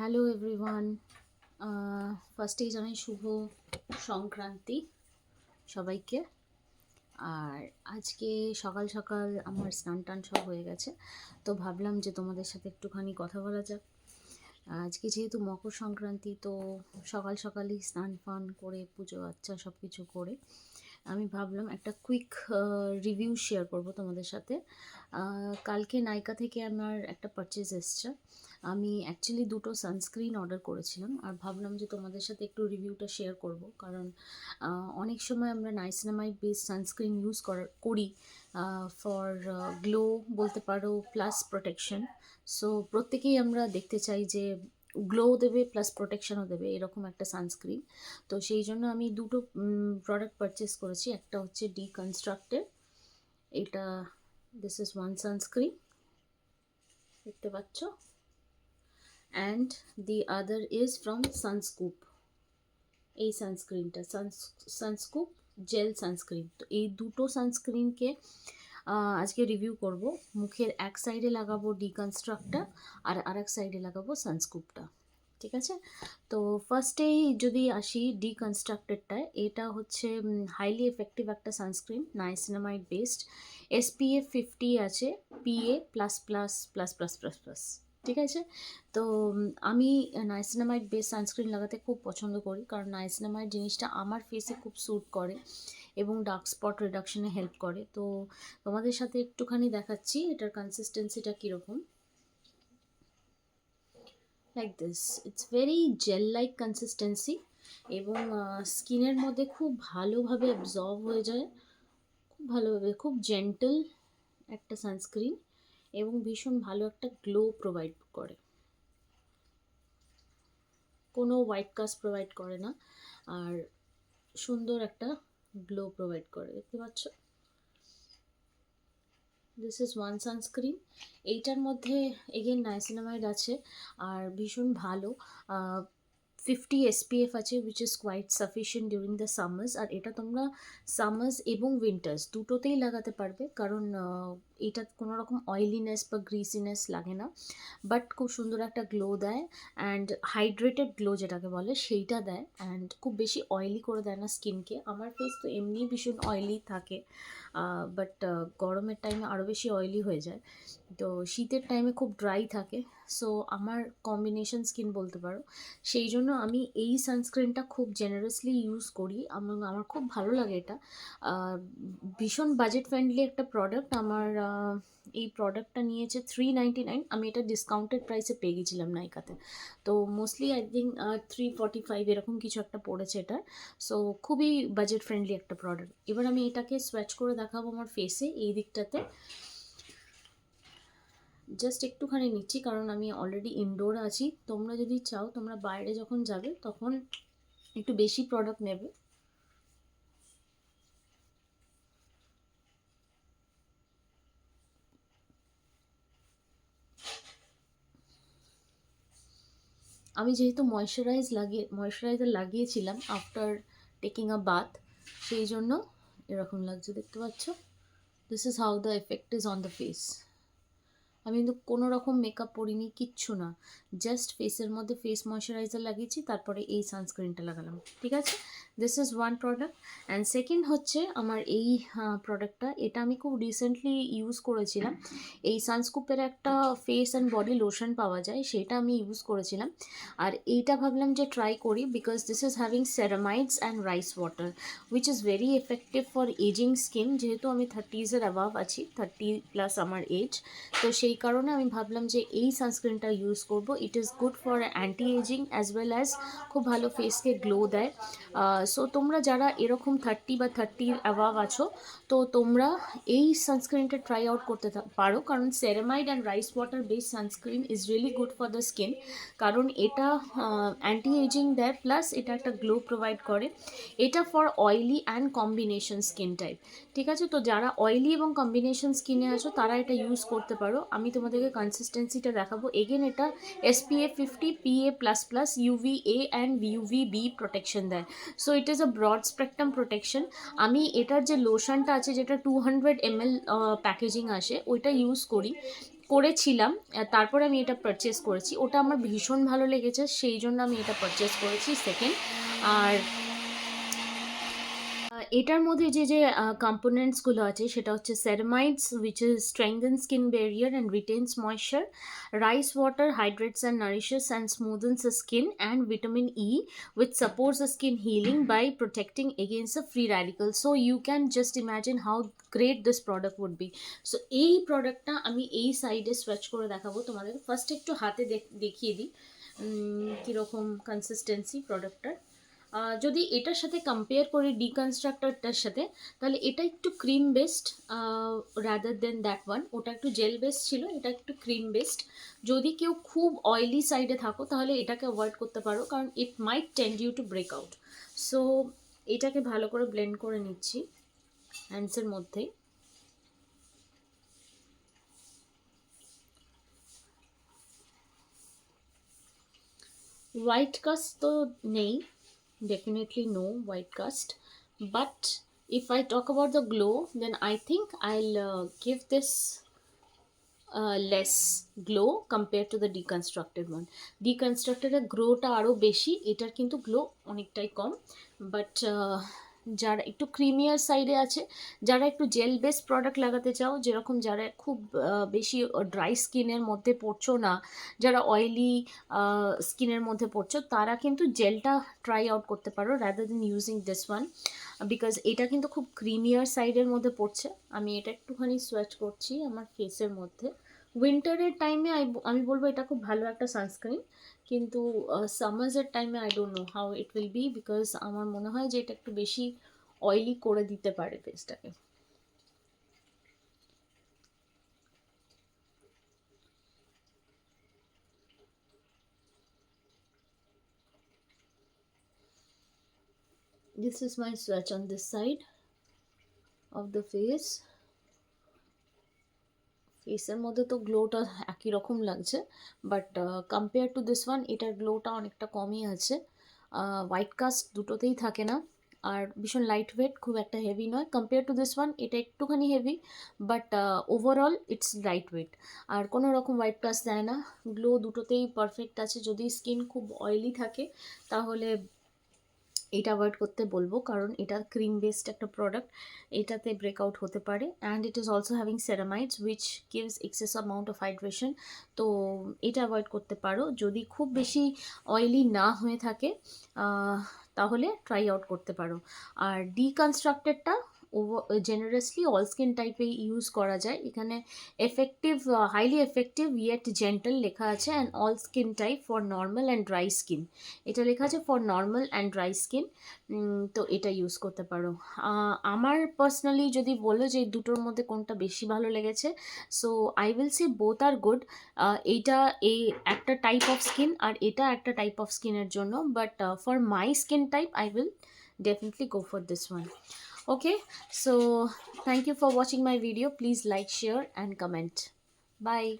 Hello everyone. ফার্স্টেই জানাই শুভ সংক্রান্তি সবাইকে। আর আজকে সকাল সকাল আমার স্নান টান সব হয়ে গেছে, তো ভাবলাম যে তোমাদের সাথে একটুখানি কথা বলা যাক। আজকে যেহেতু মকর সংক্রান্তি, তো সকাল সকালই স্নান ফান করে পুজো আচ্চা সব কিছু করে আমি ভাবলাম একটা কুইক রিভিউ শেয়ার করব তোমাদের সাথে। কালকে নাইকা থেকে আমার একটা পারচেজ এসছে। আমি অ্যাকচুয়ালি দুটো সানস্ক্রিন অর্ডার করেছিলাম, আর ভাবলাম যে তোমাদের সাথে একটু রিভিউটা শেয়ার করব, কারণ অনেক সময় আমরা নাইসিনামাইড বেস সানস্ক্রিন ইউজ করি ফর গ্লো বলতে পারো, প্লাস প্রোটেকশন। সো প্রত্যেকেই আমরা দেখতে চাই যে গ্লো দেবে প্লাস প্রোটেকশনও দেবে এরকম একটা সানস্ক্রিন। তো সেই জন্য আমি দুটো প্রোডাক্ট পারচেস করেছি। একটা হচ্ছে ডিকনস্ট্রাক্টের, এটা দিস ইজ ওয়ান সানস্ক্রিন, দেখতে পাচ্ছ, and the other is from Sunscoop. এই সানস্ক্রিনটা সানস্কুপ জেল সানস্ক্রিন। তো এই দুটো সানস্ক্রিনকে আজকে রিভিউ করব। মুখের এক সাইডে লাগাবো ডিকনস্ট্রাক্টটা, আর আরেক সাইডে লাগাবো সানস্কুপটা, ঠিক আছে? তো ফার্স্টেই যদি আসি ডিকনস্ট্রাক্টেডটায়, এটা হচ্ছে হাইলি এফেক্টিভ একটা সানস্ক্রিন, নাইসিনামাইড বেসড, SPF 50 আছে, PA plus plus plus plus plus plus, ঠিক আছে? তো আমি নাইসিনামাইড বেস সানস্ক্রিন লাগাতে খুব পছন্দ করি, কারণ নাইসিনামাইড জিনিসটা আমার ফেসে খুব স্যুট করে এবং ডার্ক স্পট রিডাকশনে হেল্প করে। তো তোমাদের সাথে একটুখানি দেখাচ্ছি এটার কনসিস্টেন্সিটা কীরকম। Like this, it's very gel like consistency, এবং স্কিনের মধ্যে খুব ভালোভাবে অ্যাবজর্ব হয়ে যায়, খুব ভালোভাবে, খুব জেন্টল একটা সানস্ক্রিন, এবং ভীষণ ভালো একটা গ্লো প্রোভাইড করে, কোনো হোয়াইট কাস্ট প্রোভাইড করে না, আর সুন্দর একটা গ্লো প্রোভাইড করে, দেখতে পাচ্ছ? This is one sunscreen. এইটার মধ্যে এগেন নাইসিনামাইড আছে, আর ভীষণ ভালো 50 SPF আছে, which is quite sufficient during the summers. আর এটা তোমরা সামার্স এবং উইন্টার্স দুটোতেই লাগাতে পারবে, কারণ এটা কোনো রকম অয়েলিনেস বা গ্রিসিনেস লাগে না, বাট খুব সুন্দর একটা গ্লো দেয়, অ্যান্ড হাইড্রেটেড গ্লো যেটাকে বলে সেইটা দেয়, অ্যান্ড খুব বেশি অয়েলি করে দেয় না স্কিনকে। আমার ফেস তো এমনিই ভীষণ অয়েলি থাকে, বাট গরমের টাইমে আরও বেশি অয়েলি হয়ে যায়, তো শীতের টাইমে খুব ড্রাই থাকে। সো আমার কম্বিনেশন স্কিন বলতে পারো, সেই জন্য আমি এই সানস্ক্রিনটা খুব জেনারেসলি ইউজ করি, আমার খুব ভালো লাগে এটা। ভীষণ বাজেট ফ্রেন্ডলি একটা প্রোডাক্ট। আমার এই প্রোডাক্টটা নিয়েছে 399, আমি এটা ডিসকাউন্টেড প্রাইসে পেয়ে গেছিলাম নাইকাতে, তো মোস্টলি আই থিঙ্ক 345 এরকম কিছু একটা পড়েছে এটা। সো খুবই বাজেট ফ্রেন্ডলি একটা প্রোডাক্ট। এবার আমি এটাকে সোয়াচ করে দেখাবো আমার ফেসে, এই দিকটাতে জাস্ট একটুখানি নিচ্ছি, কারণ আমি অলরেডি ইনডোর আছি। তোমরা যদি চাও, তোমরা বাইরে যখন যাবে তখন একটু বেশি প্রোডাক্ট নেবে। আমি যেহেতু ময়শ্চারাইজার লাগিয়েছিলাম আফটার টেকিং আ বাথ, সেই জন্য এরকম লাগছে, দেখতে পাচ্ছ? This is how the effect is on the face. আমি কিন্তু কোনো রকম মেকআপ পরিনি, কিচ্ছু না, জাস্ট ফেসের মধ্যে ফেস ময়শ্চারাইজার লাগিয়েছি, তারপরে এই সানস্ক্রিনটা লাগালাম, ঠিক আছে? This is one product. And second হচ্ছে আমার এই প্রোডাক্টটা, এটা আমি খুব রিসেন্টলি ইউজ করেছিলাম। এই সানস্কুপের একটা ফেস অ্যান্ড বডি লোশন পাওয়া যায়, সেটা আমি ইউজ করেছিলাম, আর এইটা ভাবলাম যে ট্রাই করি, because this is having ceramides and rice water, which is very effective for ageing skin. যেহেতু আমি 30s অ্যাবাভ আছি, 30+ আমার এজ, তো সেই কারণে আমি ভাবলাম যে এই সানস্ক্রিনটা ইউজ করব। It is good for anti ageing as well as খুব ভালো ফেসকে গ্লো দেয়। সো তোমরা যারা এরকম 30 বা 30 অ্যাবাভ আছো, তো তোমরা এই সানস্ক্রিনটা ট্রাই আউট করতে পারো, কারণ ceramide and rice water base sunscreen is really good for the skin, কারণ এটা অ্যান্টি এজিং দেয়, প্লাস এটা একটা গ্লো প্রোভাইড করে। এটা for oily and combination skin type, ঠিক আছে? তো যারা অয়েলি এবং কম্বিনেশন স্কিনে আছো তারা এটা ইউজ করতে পারো। আমি তোমাদেরকে কনসিস্টেন্সিটা দেখাবো। এগেন এটা SPF 50 PA++ UVA and UVB protection দেয়। So it is a broad spectrum protection. আমি এটার যে লোশনটা আছে, যেটা 200 ml প্যাকেজিং আসে, ওইটা ইউজ করি, করেছিলাম, তারপরে আমি এটা পারচেস করেছি। ওটা আমার ভীষণ ভালো লেগেছে, সেই জন্য আমি এটা পারচেস করেছি সেকেন্ড। আর এটার মধ্যে যে যে কম্পোনেন্টসগুলো আছে সেটা হচ্ছে ceramides which is strengthen skin barrier and retains moisture, rice water hydrates and nourishes and smoothens the skin, and vitamin E which supports the skin healing by protecting against the free radicals. So you can just imagine how great this product would be. So এই প্রোডাক্টটা আমি এই সাইডে swatch করে দেখাবো তোমাদের। First একটু হাতে দেখিয়ে দিই কীরকম কনসিস্টেন্সি প্রোডাক্টটার। যদি এটার সাথে কম্পেয়ার করি ডিকনস্ট্রাক্টরটার সাথে, তাহলে এটা একটু cream based rather than that one. ওটা একটু জেল বেসড ছিল, এটা একটু ক্রিম বেসড। যদি কেউ খুব অয়েলি সাইডে থাকো তাহলে এটাকে অ্যাভয়েড করতে পারো, কারণ it might tend you to break out. So এটাকে ভালো করে ব্লেন্ড করে নিচ্ছি হ্যান্ডসের মধ্যেই। হোয়াইট কাস্ট তো নেই, definitely no white cast, but if I talk about the glow, then I think I'll give this less glow compared to the deconstructed one. Deconstructed এর গ্লোটা আরও বেশি, এটার কিন্তু গ্লো অনেকটাই কম। বাট যারা একটু ক্রিমিয়ার সাইডে আছে, যারা একটু জেল বেস প্রোডাক্ট লাগাতে চাও, যেরকম যারা খুব বেশি ড্রাই স্কিনের মধ্যে পড়ছো না, যারা অয়েলি স্কিনের মধ্যে পড়ছো, তারা কিন্তু জেলটা ট্রাই আউট করতে পারো rather than using this one, because এটা কিন্তু খুব ক্রিমিয়ার সাইডের মধ্যে পড়ছে। আমি এটা একটুখানি সোয়াচ করছি আমার ফেসের মধ্যে। উইন্টারের টাইমে আমি বলবো এটা খুব ভালো একটা সানস্ক্রিন, কিন্তু সামার্সের টাইমে I don't know how it will be, because আমার মনে হয় যে এটা একটু বেশি অয়েলি করে দিতে পারে ফেসটাকে। This is my swatch on this side of the face. ফেসের মধ্যে তো গ্লোটা একই রকম লাগছে, but compare to this one এটার গ্লোটা অনেকটা কমই আছে। হোয়াইট কাস্ট দুটোতেই থাকে না, আর ভীষণ লাইট ওয়েট, খুব একটা হেভি নয়। কম্পেয়ার টু দিস ওয়ান এটা একটুখানি heavy, but overall it's light weight, আর কোনো রকম হোয়াইট কাস্ট দেয় না। গ্লো দুটোতেই পারফেক্ট আছে। যদি স্কিন খুব অয়েলি থাকে তাহলে এটা অ্যাভয়েড করতে বলবো, কারণ এটা ক্রিম বেসড একটা প্রোডাক্ট, এটাতে ব্রেকআউট হতে পারে। And it is also having ceramides which gives excess amount of hydration. তো এটা অ্যাভয়েড করতে পারো। যদি খুব বেশি অয়েলি না হয়ে থাকে তাহলে ট্রাই আউট করতে পারো। আর ডিকনস্ট্রাক্টেডটা জেনারেসলি অল স্কিন টাইপে ইউজ করা যায়। এখানে effective, highly effective yet gentle লেখা আছে, and all skin type for normal and dry skin, এটা লেখা আছে for normal and dry skin. তো এটা ইউজ করতে পারো। আমার পার্সোনালি যদি বলো যে দুটোর মধ্যে কোনটা বেশি ভালো লেগেছে, so I will say both are good. এইটা এই একটা টাইপ অফ স্কিন, আর এটা একটা টাইপ অফ স্কিনের জন্য, but for my skin type I will definitely go for this one. Okay, so thank you for watching my video. Please like, share and comment. Bye.